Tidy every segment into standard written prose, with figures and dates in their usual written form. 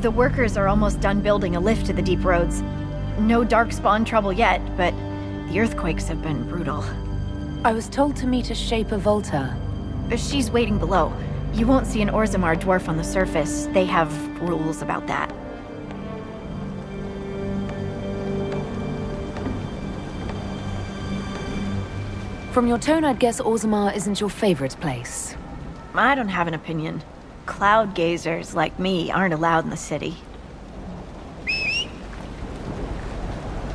The workers are almost done building a lift to the deep roads. No darkspawn trouble yet, but the earthquakes have been brutal. I was told to meet a Shaper Volta. She's waiting below. You won't see an Orzammar dwarf on the surface. They have rules about that. From your tone, I'd guess Orzammar isn't your favorite place. I don't have an opinion. Cloud gazers like me aren't allowed in the city.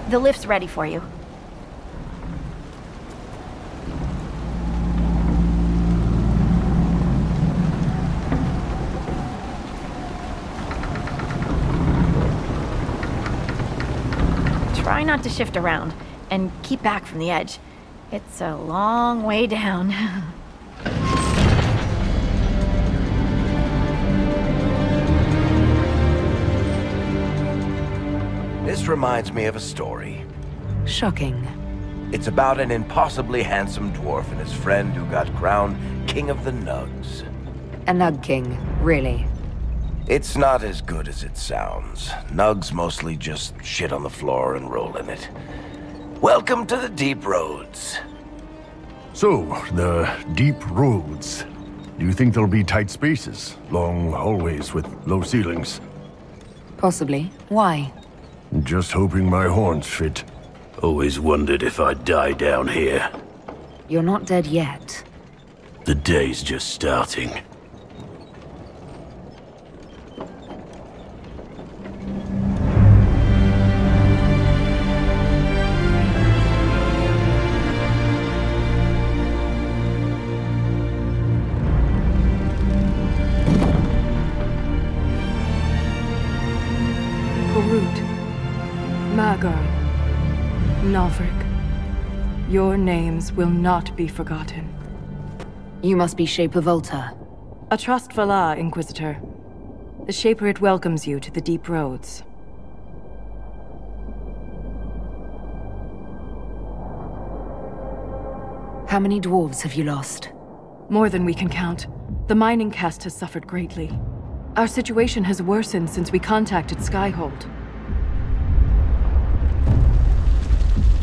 The lift's ready for you. Try not to shift around, and keep back from the edge. It's a long way down. This reminds me of a story. Shocking. It's about an impossibly handsome dwarf and his friend who got crowned King of the Nugs. A Nug King, really? It's not as good as it sounds. Nugs mostly just shit on the floor and roll in it. Welcome to the Deep Roads. So, the Deep Roads. Do you think there'll be tight spaces? Long hallways with low ceilings? Possibly. Why? Just hoping my horns fit. Always wondered if I'd die down here. You're not dead yet. The day's just starting. Magar, Nalvrik, your names will not be forgotten. You must be Shaper Volta. A trust Vala, Inquisitor. The Shaper it welcomes you to the Deep Roads. How many dwarves have you lost? More than we can count. The mining caste has suffered greatly. Our situation has worsened since we contacted Skyhold.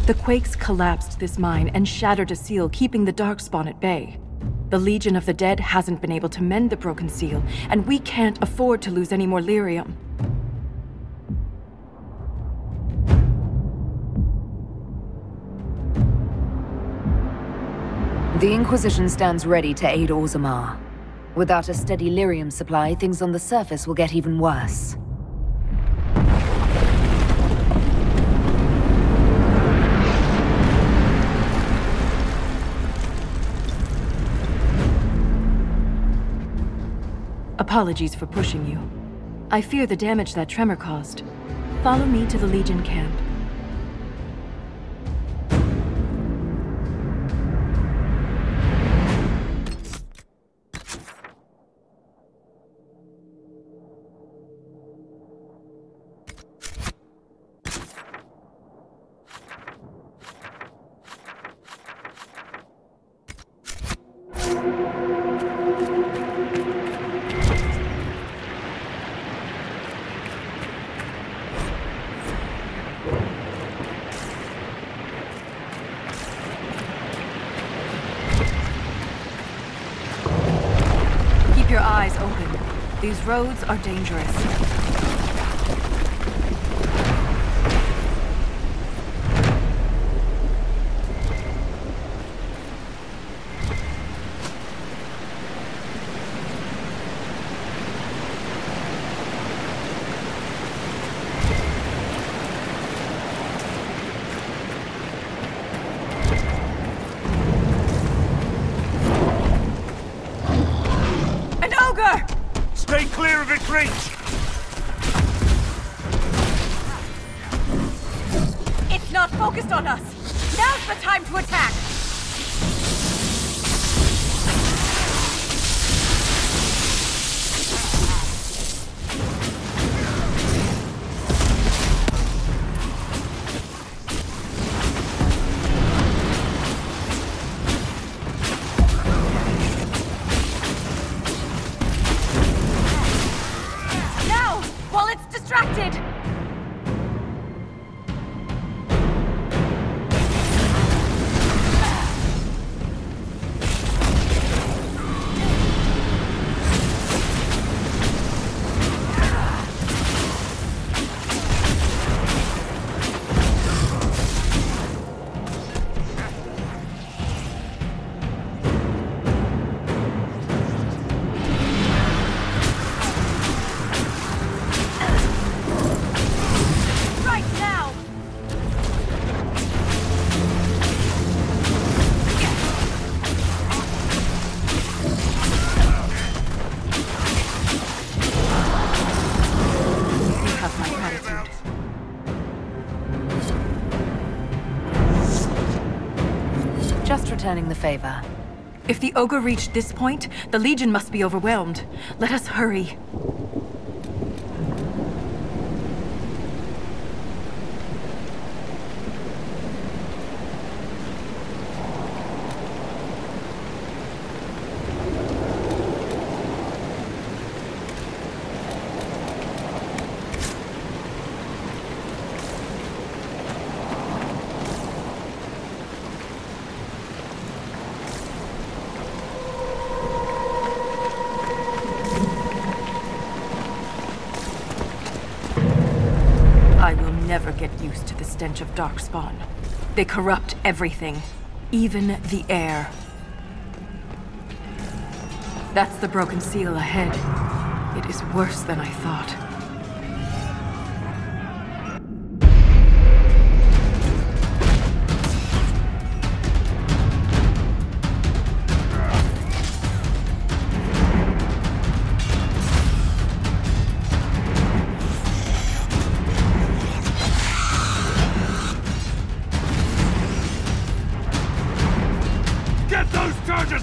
The quakes collapsed this mine and shattered a seal, keeping the Darkspawn at bay. The Legion of the Dead hasn't been able to mend the broken seal, and we can't afford to lose any more lyrium. The Inquisition stands ready to aid Orzammar. Without a steady lyrium supply, things on the surface will get even worse. Apologies for pushing you. I fear the damage that tremor caused. Follow me to the Legion camp. Keep your eyes open. These roads are dangerous. Stay clear of its reach! It's not focused on us! Now's the time to attack! While it's Just returning the favor. If the ogre reached this point, the Legion must be overwhelmed. Let us hurry. Never get used to the stench of darkspawn. They corrupt everything, even the air. That's the broken seal ahead. It is worse than I thought.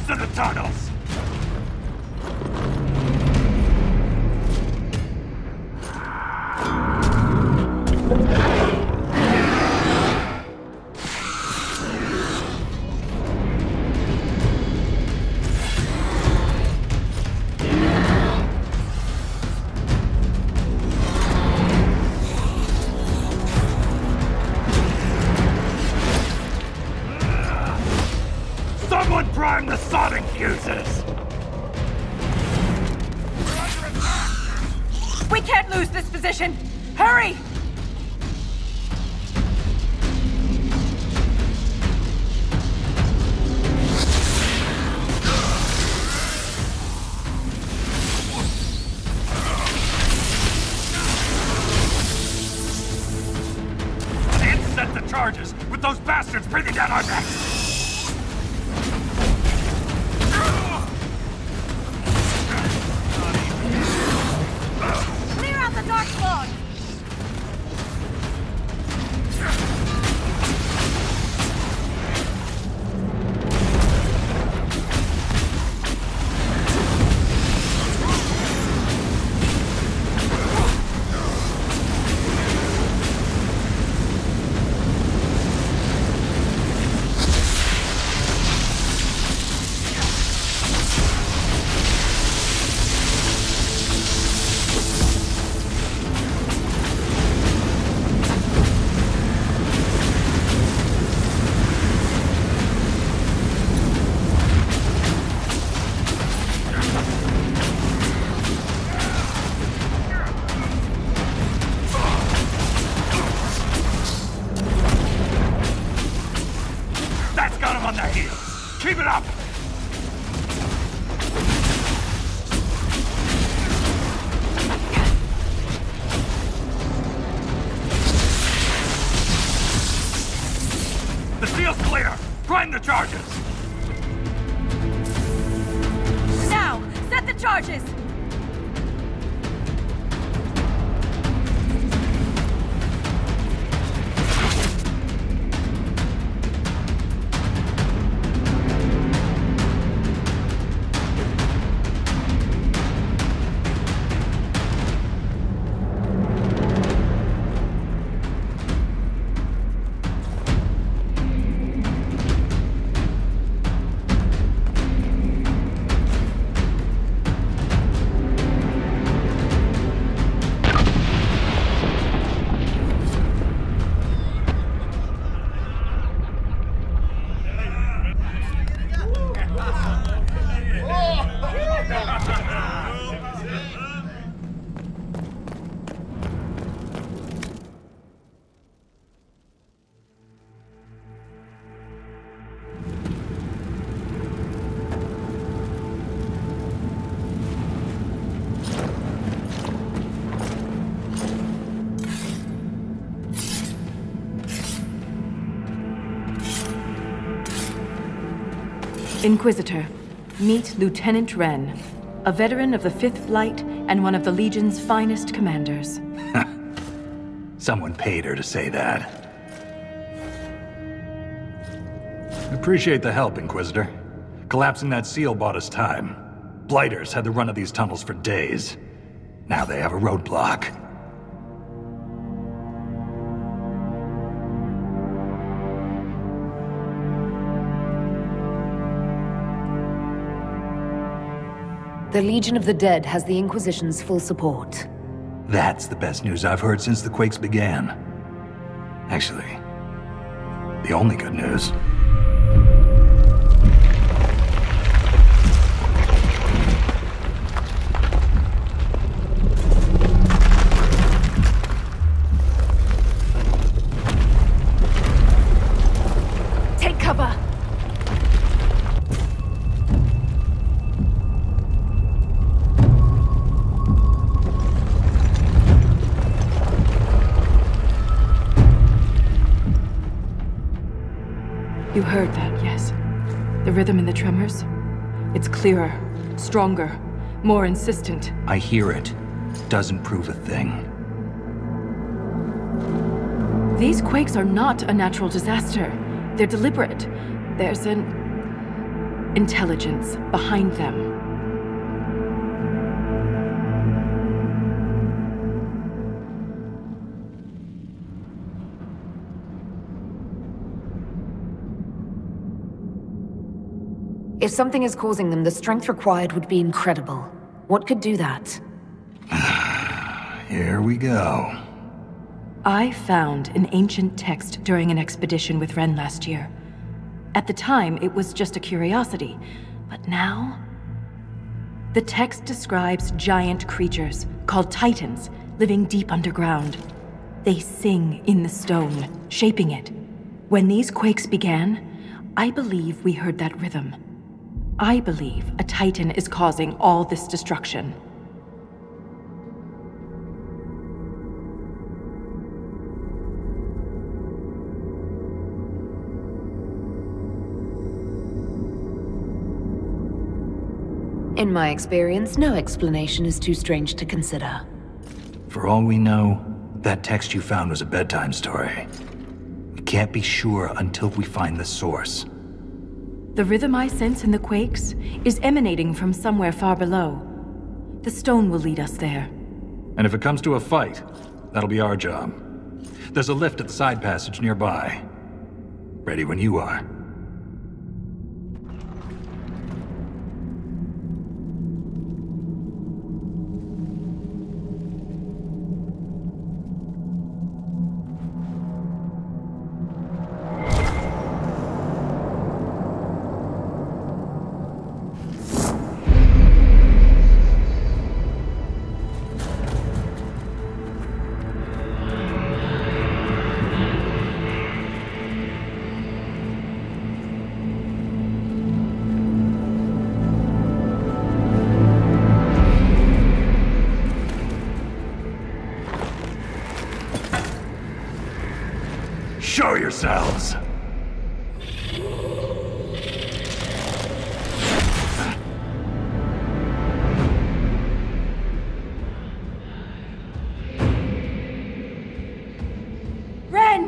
To the tunnels! Someone prime the sonic fuses! We can't lose this position! Hurry! Can't set the charges with those bastards breathing down our necks! Keep it up! The seal's clear! Prime the charges! Now! Set the charges! Inquisitor, meet Lieutenant Wren, a veteran of the 5th Flight and one of the Legion's finest commanders. Someone paid her to say that. Appreciate the help, Inquisitor. Collapsing that seal bought us time. Blighters had the run of these tunnels for days. Now they have a roadblock. The Legion of the Dead has the Inquisition's full support. That's the best news I've heard since the quakes began. Actually, the only good news. Take cover! You heard that, yes? The rhythm and the tremors? It's clearer, stronger, more insistent. I hear it. Doesn't prove a thing. These quakes are not a natural disaster. They're deliberate. There's an intelligence behind them. If something is causing them, the strength required would be incredible. What could do that? Here we go. I found an ancient text during an expedition with Ren last year. At the time, it was just a curiosity. But now... The text describes giant creatures, called Titans, living deep underground. They sing in the stone, shaping it. When these quakes began, I believe we heard that rhythm. I believe a Titan is causing all this destruction. In my experience, no explanation is too strange to consider. For all we know, that text you found was a bedtime story. We can't be sure until we find the source. The rhythm I sense in the quakes is emanating from somewhere far below. The stone will lead us there. And if it comes to a fight, that'll be our job. There's a lift at the side passage nearby. Ready when you are. Show yourselves! Ren!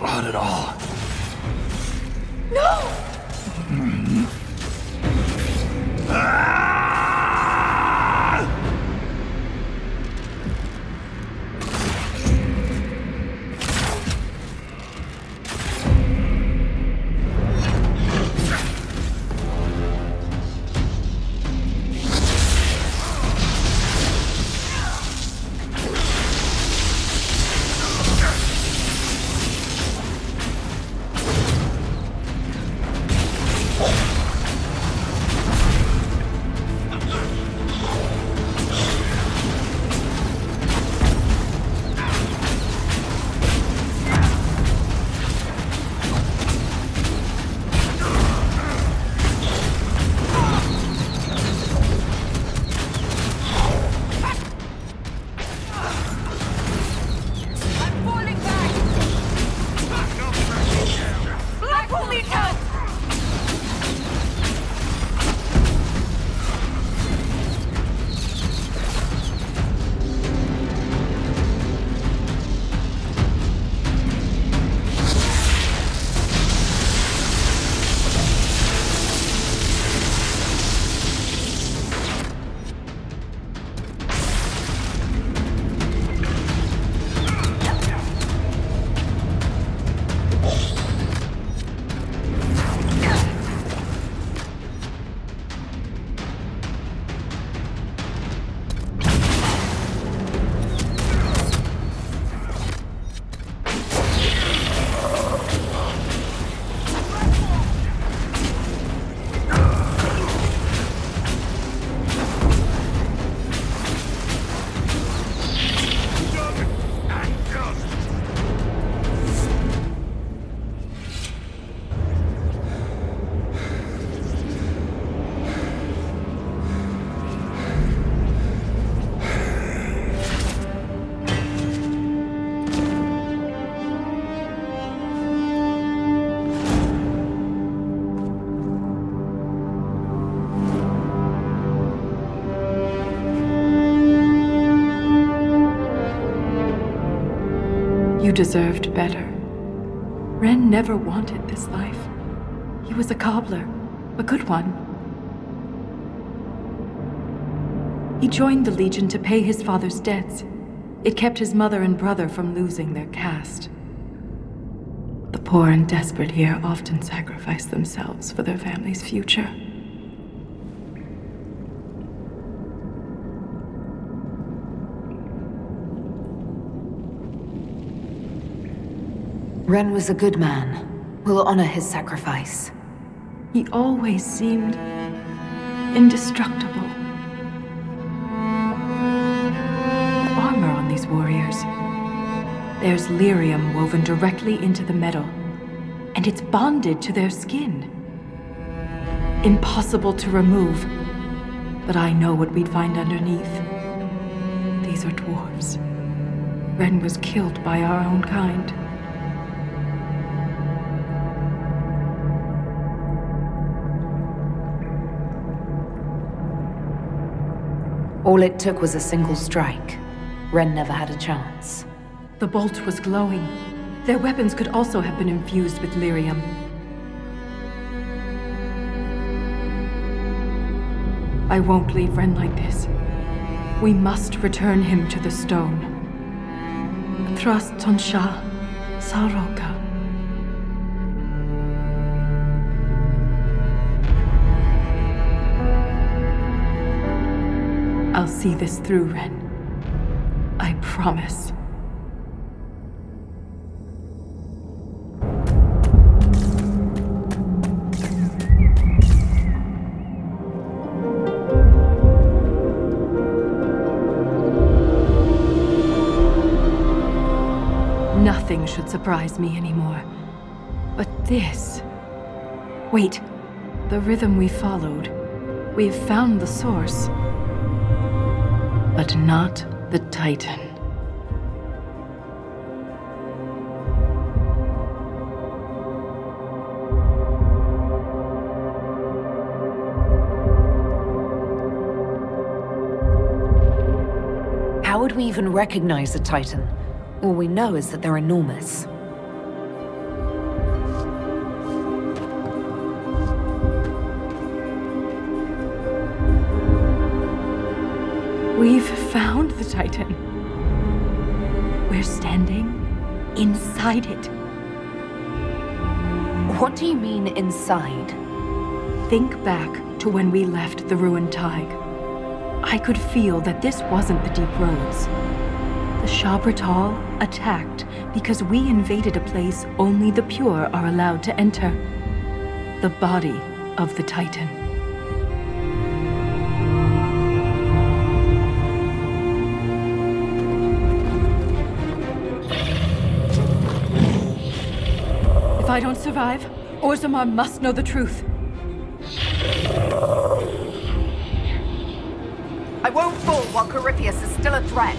Not at all. No! You deserved better. Ren never wanted this life. He was a cobbler, a good one. He joined the Legion to pay his father's debts. It kept his mother and brother from losing their caste. The poor and desperate here often sacrifice themselves for their family's future. Ren was a good man. We'll honor his sacrifice. He always seemed indestructible. The armor on these warriors. There's lyrium woven directly into the metal, and it's bonded to their skin. Impossible to remove, but I know what we'd find underneath. These are dwarves. Ren was killed by our own kind. All it took was a single strike. Ren never had a chance. The bolt was glowing. Their weapons could also have been infused with lyrium. I won't leave Ren like this. We must return him to the stone. Thrust Tonsha Saroka. I'll see this through, Ren. I promise. Nothing should surprise me anymore. But this... Wait. The rhythm we followed. We've found the source. But not the Titan. How would we even recognize a Titan? All we know is that they're enormous. We've found the Titan. We're standing inside it. What do you mean, inside? Think back to when we left the ruined Tig. I could feel that this wasn't the Deep Roads. The Shabratal attacked because we invaded a place only the pure are allowed to enter. The body of the Titan. If I don't survive, Orzammar must know the truth. I won't fall while Corypheus is still a threat.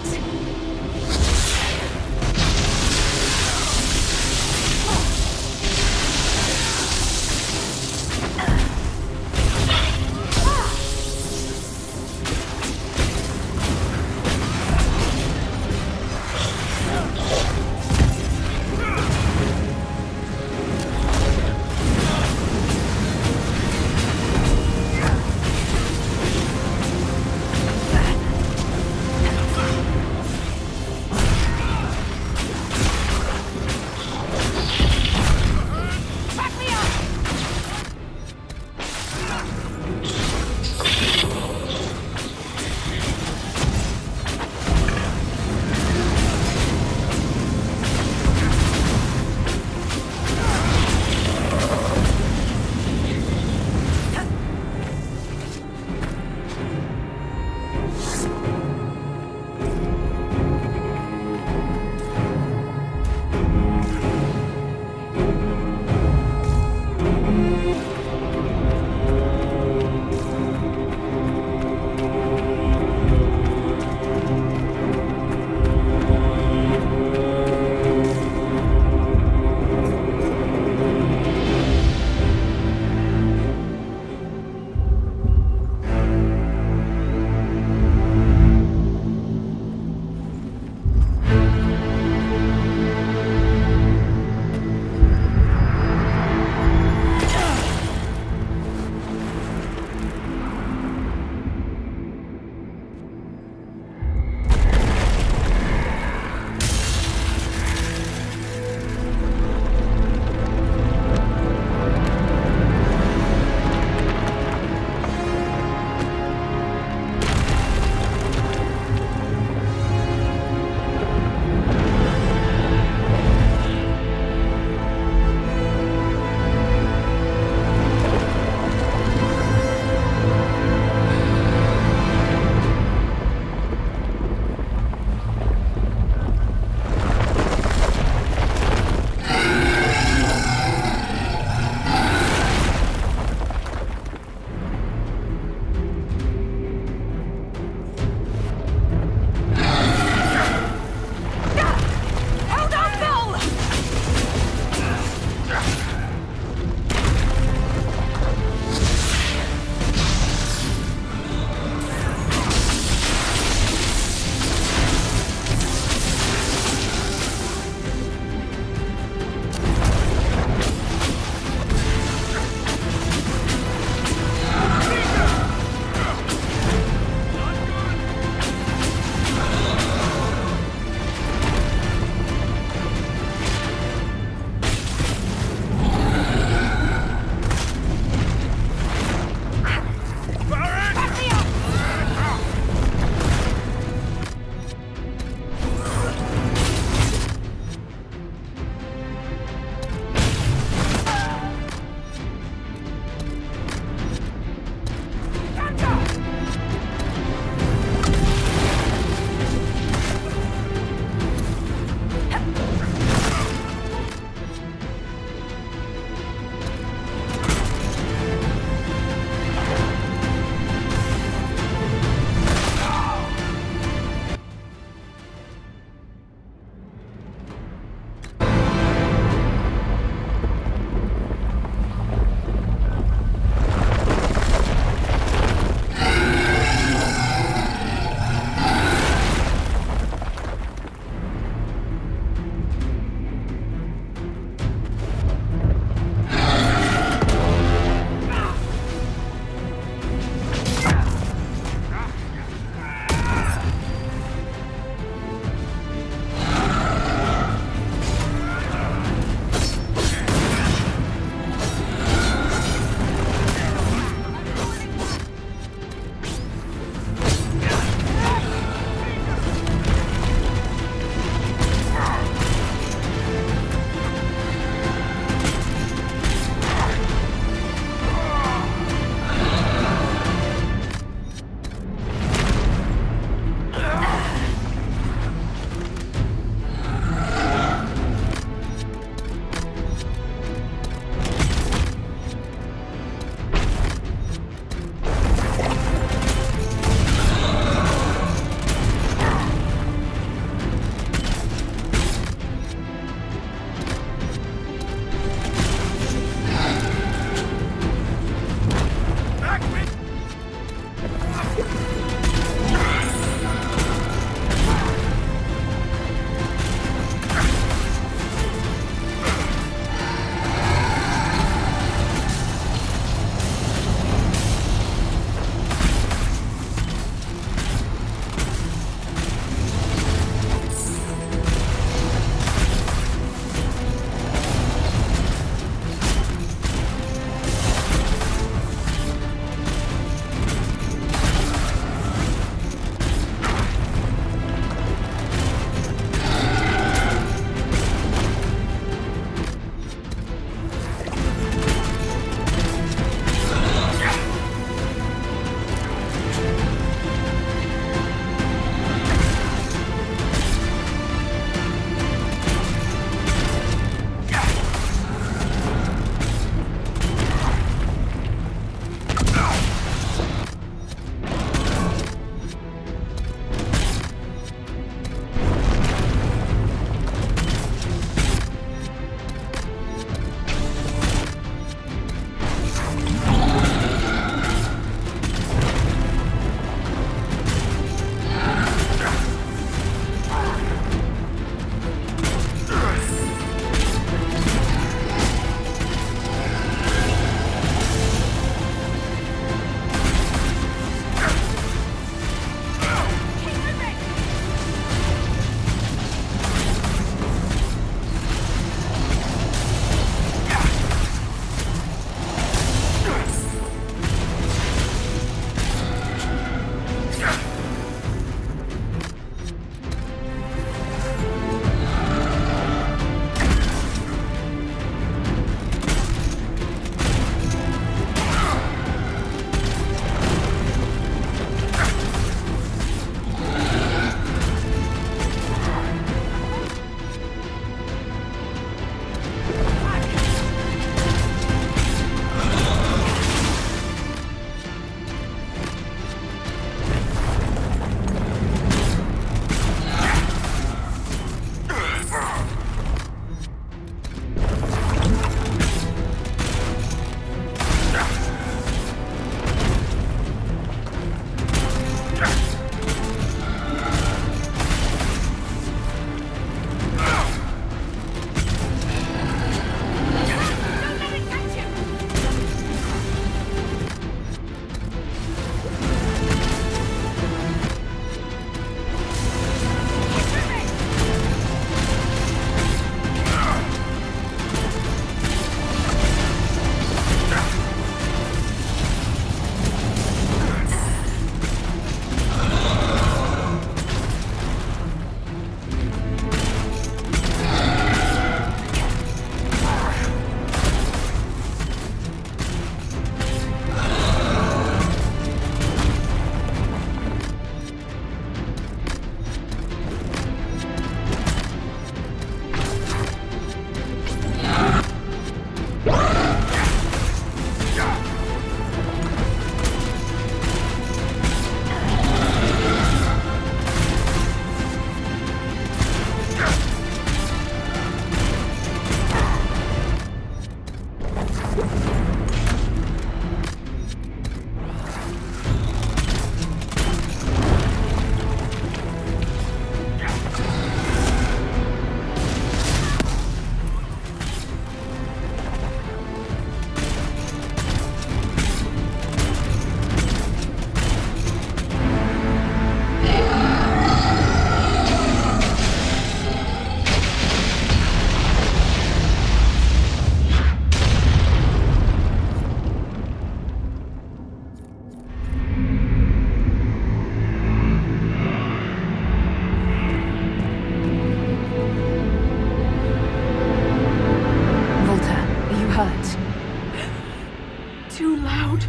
too loud.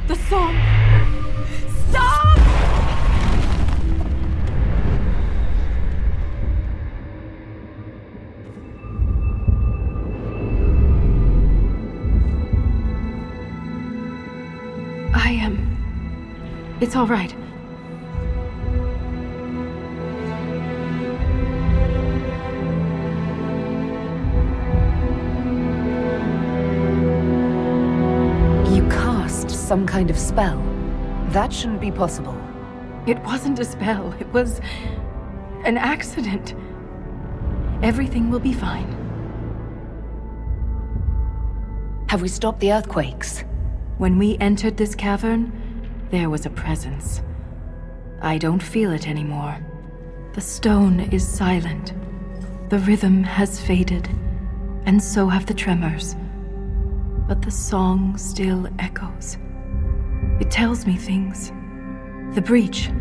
The song. Stop! It's all right. You cast some kind of spell. That shouldn't be possible. It wasn't a spell. It was an accident. Everything will be fine. Have we stopped the earthquakes? When we entered this cavern, there was a presence. I don't feel it anymore. The stone is silent. The rhythm has faded, and so have the tremors. But the song still echoes. It tells me things. The breach,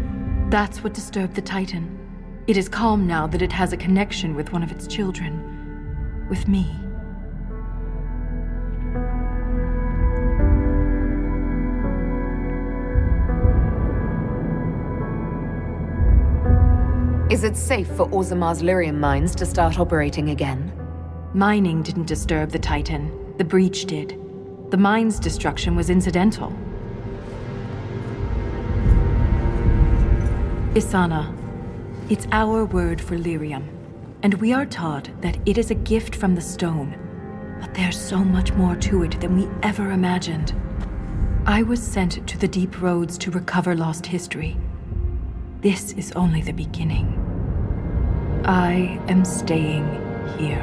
that's what disturbed the Titan. It is calm now that it has a connection with one of its children. With me. Is it safe for Orzamar's lyrium mines to start operating again? Mining didn't disturb the Titan. The breach did. The mine's destruction was incidental. Isana. It's our word for lyrium. And we are taught that it is a gift from the stone. But there's so much more to it than we ever imagined. I was sent to the deep roads to recover lost history. This is only the beginning. I am staying here.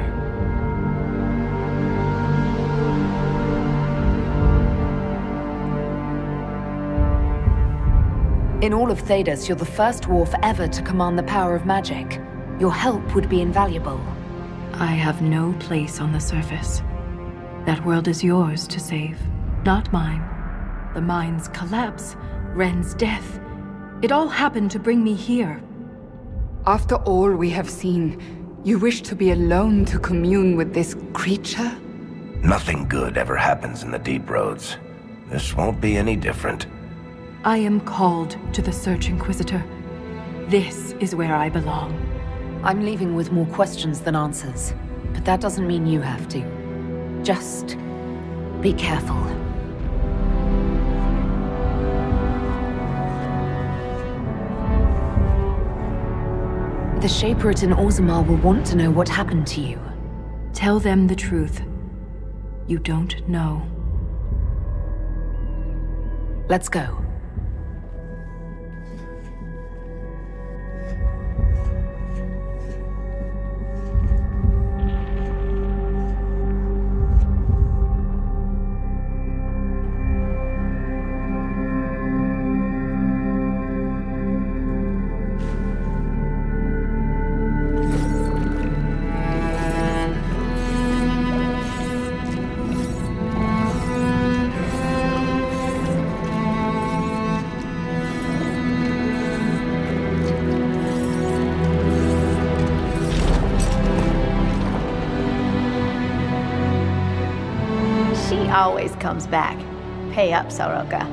In all of Thedas, you're the first dwarf ever to command the power of magic. Your help would be invaluable. I have no place on the surface. That world is yours to save, not mine. The mine's collapse, Ren's death. It all happened to bring me here. After all we have seen, you wish to be alone to commune with this creature? Nothing good ever happens in the deep roads. This won't be any different. I am called to the Search Inquisitor. This is where I belong. I'm leaving with more questions than answers. But that doesn't mean you have to. Just be careful. The Shaperate in Orzammar will want to know what happened to you. Tell them the truth. You don't know. Let's go. Always comes back. Pay up, Soroka.